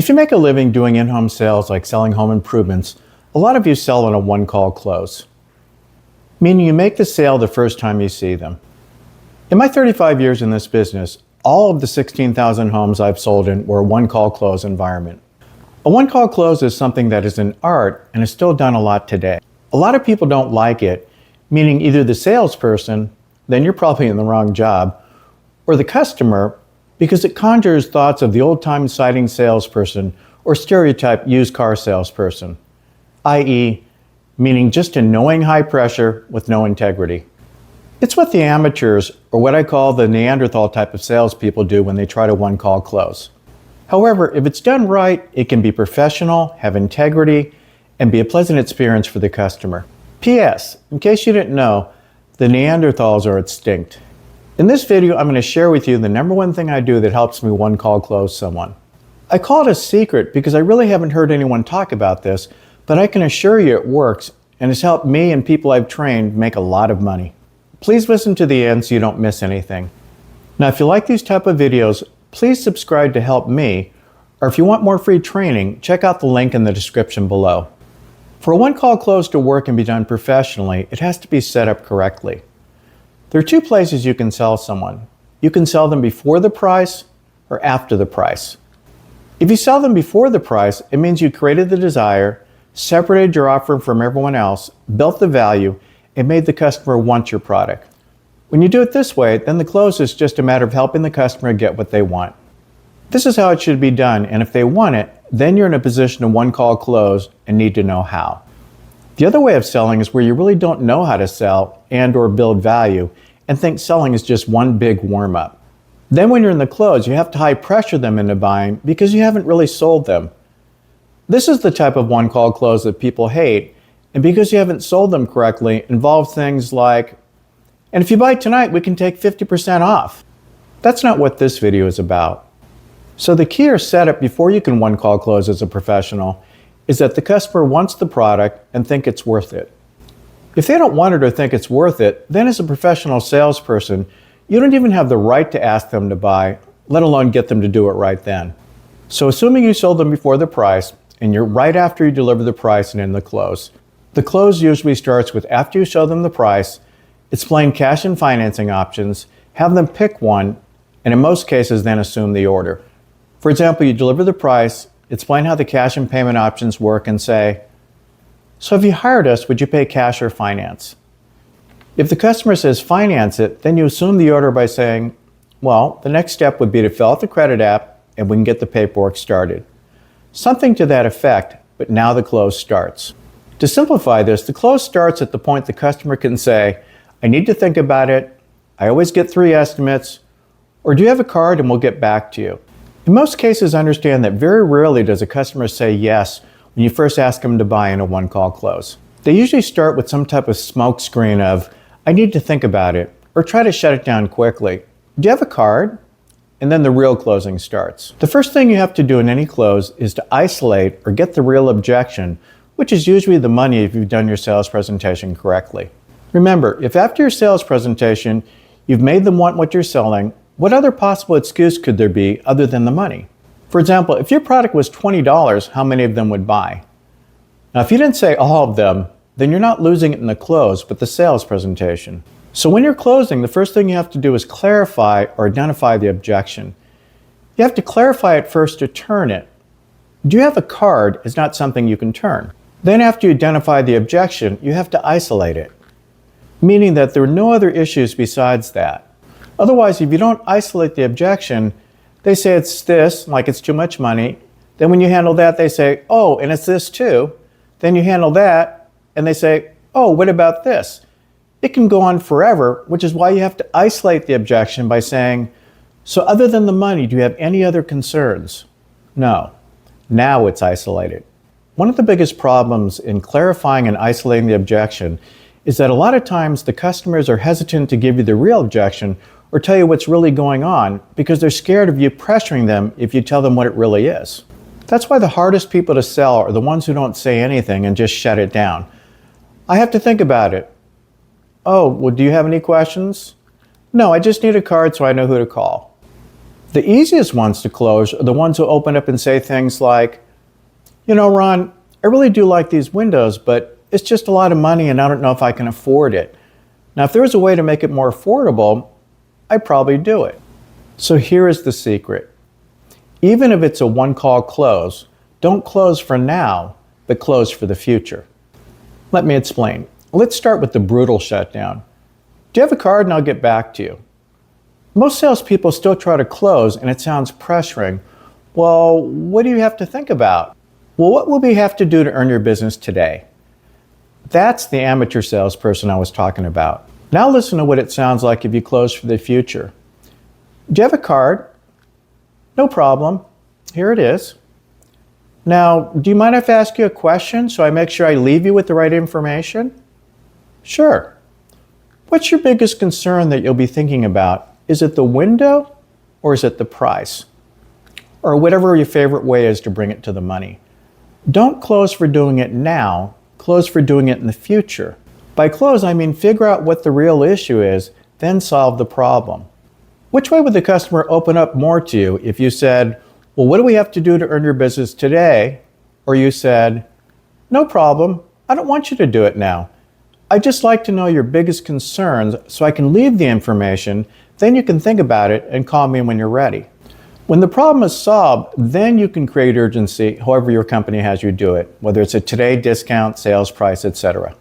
If you make a living doing in-home sales like selling home improvements, a lot of you sell on a one-call close, meaning you make the sale the first time you see them. In my 35 years in this business, all of the 16,000 homes I've sold in were a one-call close environment. A one-call close is something that is an art and is still done a lot today. A lot of people don't like it, meaning either the salesperson, then you're probably in the wrong job, or the customer, because it conjures thoughts of the old-time siding salesperson or stereotype used car salesperson, i.e., meaning just annoying high pressure with no integrity. It's what the amateurs, or what I call the Neanderthal type of salespeople, do when they try to one-call close. However, if it's done right, it can be professional, have integrity, and be a pleasant experience for the customer. P.S. In case you didn't know, the Neanderthals are extinct. In this video, I'm going to share with you the number one thing I do that helps me one-call close someone. I call it a secret because I really haven't heard anyone talk about this, but I can assure you it works and has helped me and people I've trained make a lot of money. Please listen to the end so you don't miss anything. Now, if you like these type of videos, please subscribe to help me, or if you want more free training, check out the link in the description below. For a one-call close to work and be done professionally, it has to be set up correctly. There are two places you can sell someone. You can sell them before the price or after the price. If you sell them before the price, it means you created the desire, separated your offer from everyone else, built the value, and made the customer want your product. When you do it this way, then the close is just a matter of helping the customer get what they want. This is how it should be done, and if they want it, then you're in a position to one-call close and need to know how. The other way of selling is where you really don't know how to sell and or build value and think selling is just one big warm-up. Then when you're in the close, you have to high pressure them into buying because you haven't really sold them. This is the type of one-call close that people hate, and because you haven't sold them correctly, involves things like, and if you buy tonight, we can take 50% off. That's not what this video is about. So the key or setup before you can one-call close as a professional is that the customer wants the product and think it's worth it. If they don't want it or think it's worth it, then as a professional salesperson, you don't even have the right to ask them to buy, let alone get them to do it right then. So assuming you sold them before the price, and you're right after you deliver the price and in the close usually starts with after you show them the price, explain cash and financing options, have them pick one, and in most cases then assume the order. For example, you deliver the price, explain how the cash and payment options work, and say, so if you hired us, would you pay cash or finance? If the customer says finance it, then you assume the order by saying, well, the next step would be to fill out the credit app and we can get the paperwork started. Something to that effect, but now the close starts. To simplify this, the close starts at the point the customer can say, I need to think about it, I always get 3 estimates, or do you have a card and we'll get back to you. In most cases, understand that very rarely does a customer say yes when you first ask them to buy in a one-call close. They usually start with some type of smoke screen of, I need to think about it, or try to shut it down quickly. Do you have a card? And then the real closing starts. The first thing you have to do in any close is to isolate or get the real objection, which is usually the money if you've done your sales presentation correctly. Remember, if after your sales presentation, you've made them want what you're selling, what other possible excuse could there be other than the money? For example, if your product was $20, how many of them would buy? Now, if you didn't say all of them, then you're not losing it in the close, but the sales presentation. So when you're closing, the first thing you have to do is clarify or identify the objection. You have to clarify it first to turn it. Do you have a card is not something you can turn. Then after you identify the objection, you have to isolate it, meaning that there are no other issues besides that. Otherwise, if you don't isolate the objection, they say it's this, like it's too much money. Then when you handle that, they say, oh, and it's this too. Then you handle that, and they say, oh, what about this? It can go on forever, which is why you have to isolate the objection by saying, so other than the money, do you have any other concerns? No. Now it's isolated. One of the biggest problems in clarifying and isolating the objection is that a lot of times the customers are hesitant to give you the real objection or tell you what's really going on because they're scared of you pressuring them if you tell them what it really is. That's why the hardest people to sell are the ones who don't say anything and just shut it down. I have to think about it. Oh, well, do you have any questions? No, I just need a card so I know who to call. The easiest ones to close are the ones who open up and say things like, you know, Ron, I really do like these windows, but it's just a lot of money and I don't know if I can afford it. Now, if there was a way to make it more affordable, I'd probably do it. So here is the secret. Even if it's a one-call close, don't close for now, but close for the future. Let me explain. Let's start with the brutal shutdown. Do you have a card? And I'll get back to you. Most salespeople still try to close and it sounds pressuring. Well, what do you have to think about? Well, what will we have to do to earn your business today? That's the amateur salesperson I was talking about. Now listen to what it sounds like if you close for the future. Do you have a card? No problem. Here it is. Now, do you mind if I ask you a question so I make sure I leave you with the right information? Sure. What's your biggest concern that you'll be thinking about? Is it the window or is it the price? Or whatever your favorite way is to bring it to the money. Don't close for doing it now, close for doing it in the future. By close, I mean figure out what the real issue is, then solve the problem. Which way would the customer open up more to you if you said, well, what do we have to do to earn your business today? Or you said, no problem, I don't want you to do it now. I'd just like to know your biggest concerns so I can leave the information, then you can think about it and call me when you're ready. When the problem is solved, then you can create urgency however your company has you do it, whether it's a today discount, sales price, etc.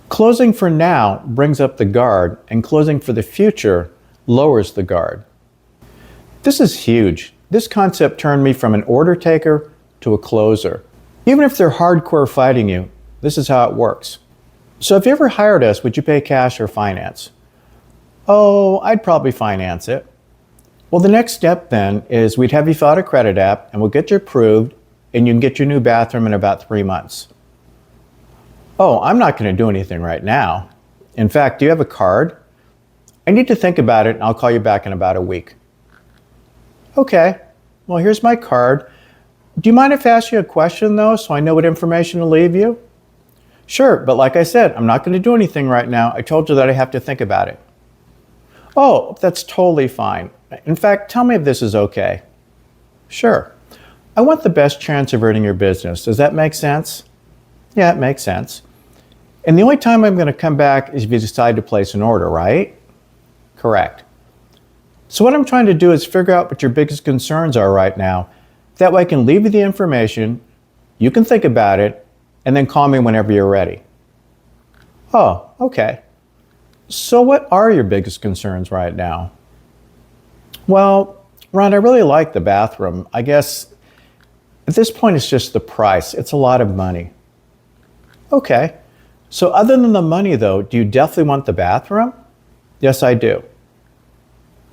Closing for now brings up the guard, and closing for the future lowers the guard. This is huge. This concept turned me from an order taker to a closer. Even if they're hardcore fighting you, this is how it works. So if you ever hired us, would you pay cash or finance? Oh, I'd probably finance it. Well, the next step then is we'd have you fill out a credit app and we'll get you approved and you can get your new bathroom in about 3 months. Oh, I'm not going to do anything right now. In fact, do you have a card? I need to think about it and I'll call you back in about a week. Okay, well, here's my card. Do you mind if I ask you a question though, so I know what information to leave you? Sure, but like I said, I'm not going to do anything right now. I told you that I have to think about it. Oh, that's totally fine. In fact, tell me if this is okay. Sure. I want the best chance of earning your business. Does that make sense? Yeah, it makes sense. And the only time I'm going to come back is if you decide to place an order, right? Correct. So what I'm trying to do is figure out what your biggest concerns are right now. That way I can leave you the information, you can think about it, and then call me whenever you're ready. Oh, okay. So what are your biggest concerns right now? Well, Ron, I really like the bathroom. I guess at this point it's just the price. It's a lot of money. Okay. So other than the money though, do you definitely want the bathroom? Yes, I do.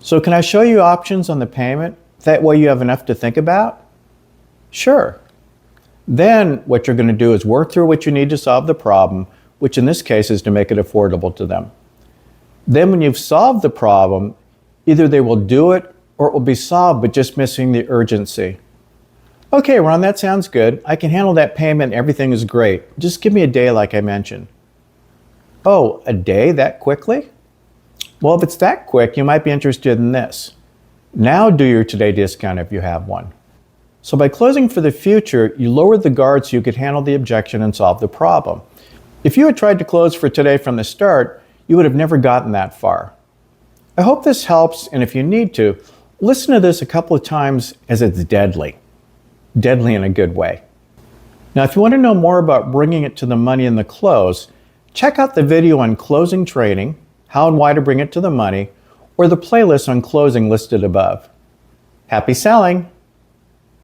So can I show you options on the payment? That way you have enough to think about? Sure. Then what you're going to do is work through what you need to solve the problem, which in this case is to make it affordable to them. Then when you've solved the problem, either they will do it or it will be solved, but just missing the urgency. Okay, Ron, that sounds good. I can handle that payment. Everything is great. Just give me a day like I mentioned. Oh, a day that quickly? Well, if it's that quick, you might be interested in this. Now do your today discount if you have one. So by closing for the future, you lowered the guard so you could handle the objection and solve the problem. If you had tried to close for today from the start, you would have never gotten that far. I hope this helps, and if you need to, listen to this a couple of times as it's deadly. Deadly in a good way. Now, if you want to know more about bringing it to the money in the close, check out the video on closing training, how and why to bring it to the money, or the playlist on closing listed above. Happy selling!